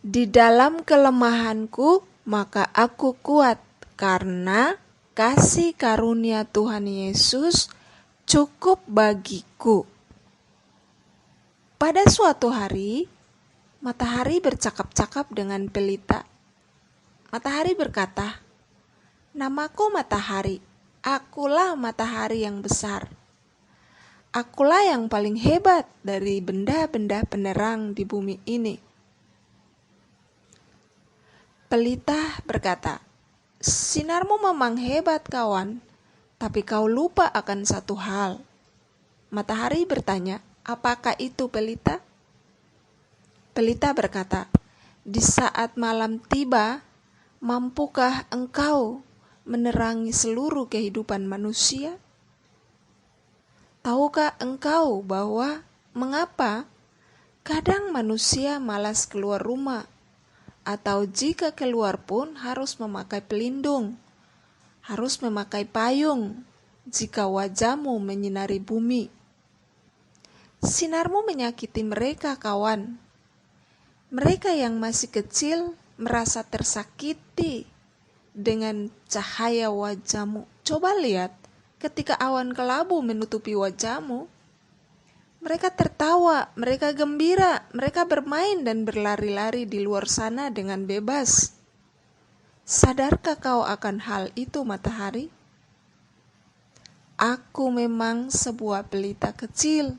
Di dalam kelemahanku, maka aku kuat, karena kasih karunia Tuhan Yesus cukup bagiku. Pada suatu hari, matahari bercakap-cakap dengan pelita. Matahari berkata, "Namaku Matahari, akulah matahari yang besar. Akulah yang paling hebat dari benda-benda penerang di bumi ini." Pelita berkata, "Sinarmu memang hebat, kawan, tapi kau lupa akan satu hal." Matahari bertanya, "Apakah itu, Pelita?" Pelita berkata, "Di saat malam tiba, mampukah engkau menerangi seluruh kehidupan manusia? Tahukah engkau bahwa mengapa kadang manusia malas keluar rumah, atau jika keluar pun harus memakai pelindung, harus memakai payung jika wajahmu menyinari bumi? Sinarmu menyakiti mereka, kawan. Mereka yang masih kecil merasa tersakiti dengan cahaya wajahmu. Coba lihat, ketika awan kelabu menutupi wajahmu, mereka tertawa, mereka gembira, mereka bermain dan berlari-lari di luar sana dengan bebas. Sadarkah kau akan hal itu, Matahari? Aku memang sebuah pelita kecil.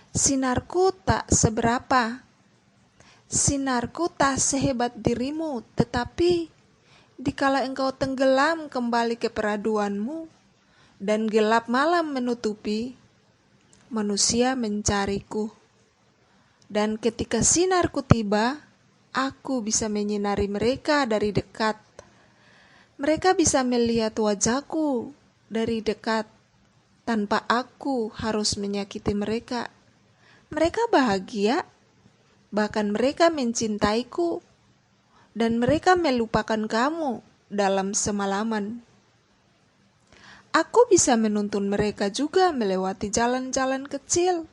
Sinarku tak seberapa. Sinarku tak sehebat dirimu, tetapi dikala engkau tenggelam kembali ke peraduanmu dan gelap malam menutupi, manusia mencariku. Dan ketika sinarku tiba, aku bisa menyinari mereka dari dekat. Mereka bisa melihat wajahku dari dekat tanpa aku harus menyakiti mereka. Mereka bahagia, bahkan mereka mencintaiku, dan mereka melupakan kamu dalam semalaman. Aku bisa menuntun mereka juga melewati jalan-jalan kecil.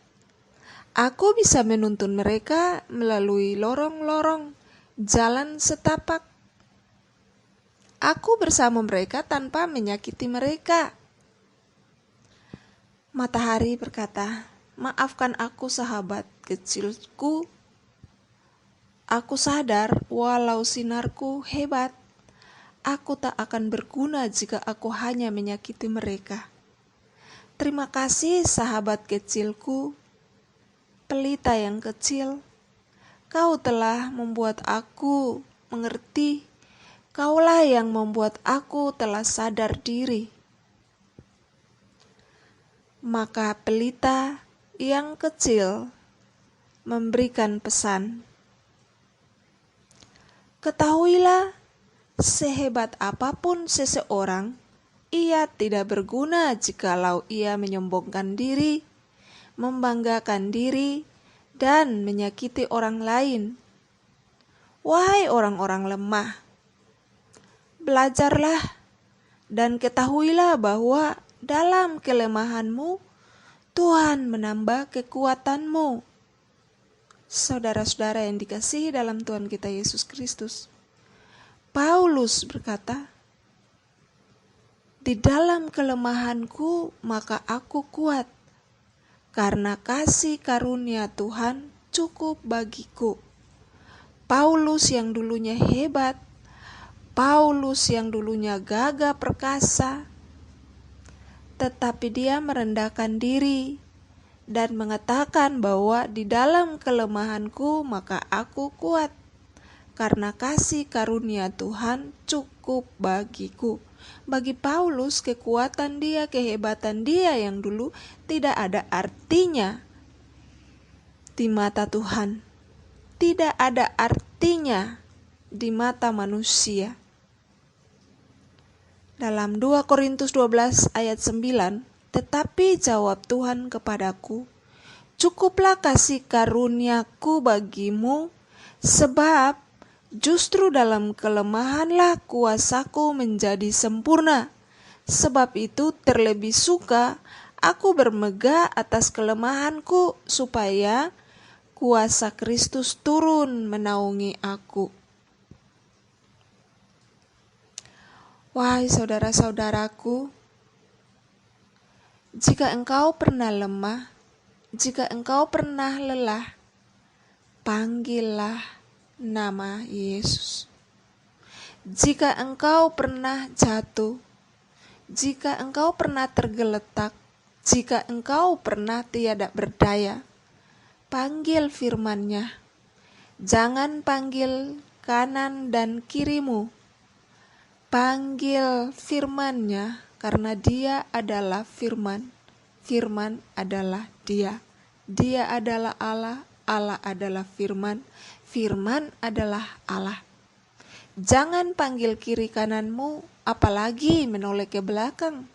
Aku bisa menuntun mereka melalui lorong-lorong jalan setapak. Aku bersama mereka tanpa menyakiti mereka." Matahari berkata, "Maafkan aku, sahabat kecilku. Aku sadar walau sinarku hebat, aku tak akan berguna jika aku hanya menyakiti mereka. Terima kasih, sahabat kecilku, pelita yang kecil. Kau telah membuat aku mengerti. Kaulah yang membuat aku telah sadar diri." Maka pelita yang kecil memberikan pesan, "Ketahuilah, sehebat apapun seseorang, ia tidak berguna jikalau ia menyombongkan diri, membanggakan diri, dan menyakiti orang lain. Wahai orang-orang lemah, belajarlah dan ketahuilah bahwa dalam kelemahanmu, Tuhan menambah kekuatanmu." Saudara-saudara yang dikasihi dalam Tuhan kita Yesus Kristus, Paulus berkata, "Di dalam kelemahanku maka aku kuat, karena kasih karunia Tuhan cukup bagiku." Paulus yang dulunya hebat, Paulus yang dulunya gagah perkasa, tetapi dia merendahkan diri dan mengatakan bahwa di dalam kelemahanku maka aku kuat, karena kasih karunia Tuhan cukup bagiku. Bagi Paulus, kekuatan dia, kehebatan dia yang dulu tidak ada artinya di mata Tuhan, tidak ada artinya di mata manusia. Dalam 2 Korintus 12 ayat 9, "Tetapi jawab Tuhan kepadaku, cukuplah kasih karuniaku bagimu, sebab justru dalam kelemahanlah kuasaku menjadi sempurna. Sebab itu terlebih suka aku bermegah atas kelemahanku, supaya kuasa Kristus turun menaungi aku. Wahai saudara-saudaraku, jika engkau pernah lemah, jika engkau pernah lelah, panggillah nama Yesus. Jika engkau pernah jatuh, jika engkau pernah tergeletak, jika engkau pernah tiada berdaya, panggil firman-Nya. Jangan panggil kanan dan kirimu. Panggil firman-Nya, karena Dia adalah firman. Firman adalah Dia. Dia adalah Allah. Allah adalah firman. Firman adalah Allah. Jangan panggil kiri kananmu, apalagi menoleh ke belakang.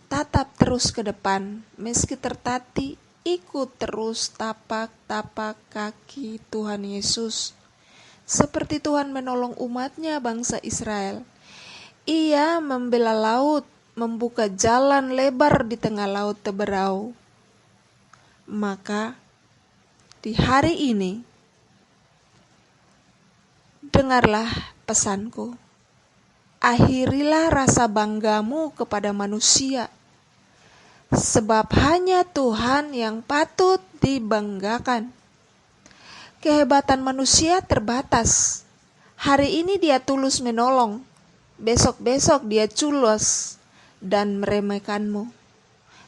Tatap terus ke depan, meski tertatih, ikut terus tapak-tapak kaki Tuhan Yesus. Seperti Tuhan menolong umat-Nya bangsa Israel. Ia membela laut, membuka jalan lebar di tengah laut teberau. Maka di hari ini, dengarlah pesanku. Akhirilah rasa banggamu kepada manusia, sebab hanya Tuhan yang patut dibanggakan. Kehebatan manusia terbatas. Hari ini dia tulus menolong, besok-besok dia culas dan meremehkanmu.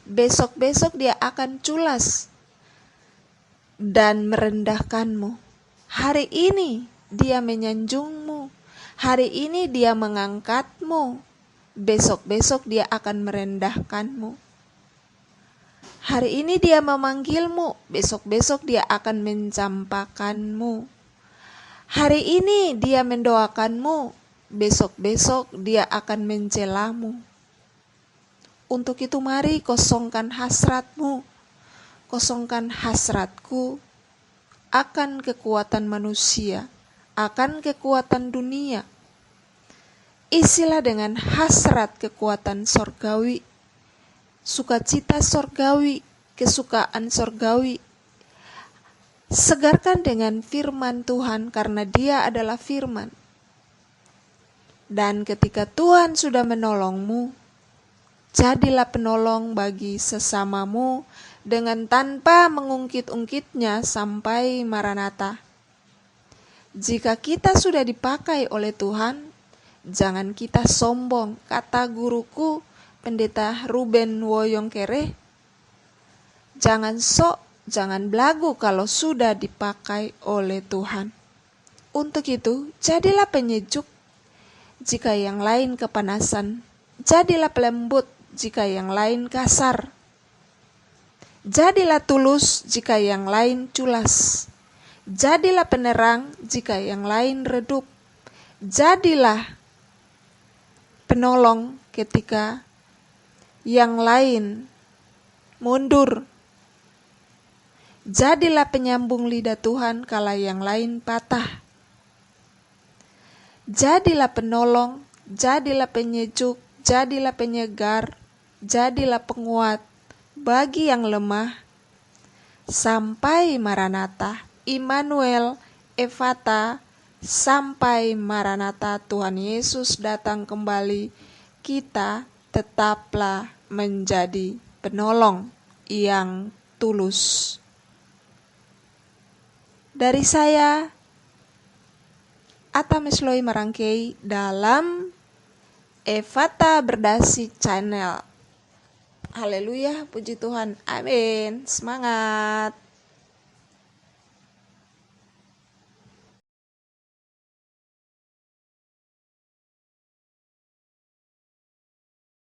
Besok-besok dia akan culas dan merendahkanmu. Hari ini dia menyanjungmu, hari ini dia mengangkatmu, besok-besok dia akan merendahkanmu. Hari ini dia memanggilmu, besok-besok dia akan mencampakkanmu. Hari ini dia mendoakanmu, besok-besok dia akan mencelamu. Untuk itu mari kosongkan hasratmu, kosongkan hasratku akan kekuatan manusia, akan kekuatan dunia. Isilah dengan hasrat kekuatan sorgawi, sukacita sorgawi, kesukaan sorgawi. Segarkan dengan firman Tuhan, karena Dia adalah firman. Dan ketika Tuhan sudah menolongmu, jadilah penolong bagi sesamamu dengan tanpa mengungkit-ungkitnya sampai Maranatha. Jika kita sudah dipakai oleh Tuhan, jangan kita sombong, kata guruku Pendeta Ruben Woyongkere. Jangan sok, jangan belagu kalau sudah dipakai oleh Tuhan. Untuk itu, jadilah penyejuk jika yang lain kepanasan. Jadilah pelembut jika yang lain kasar. Jadilah tulus jika yang lain culas. Jadilah penerang jika yang lain redup. Jadilah penolong ketika yang lain mundur. Jadilah penyambung lidah Tuhan kala yang lain patah. Jadilah penolong, jadilah penyejuk, jadilah penyegar, jadilah penguat bagi yang lemah. Sampai Maranatha, Immanuel, Ephata, sampai Maranatha Tuhan Yesus datang kembali, kita tetaplah menjadi penolong yang tulus. Dari saya, Atta Mesloi merangkai dalam Ephata Berdasi Channel. Haleluya, puji Tuhan, amin, semangat.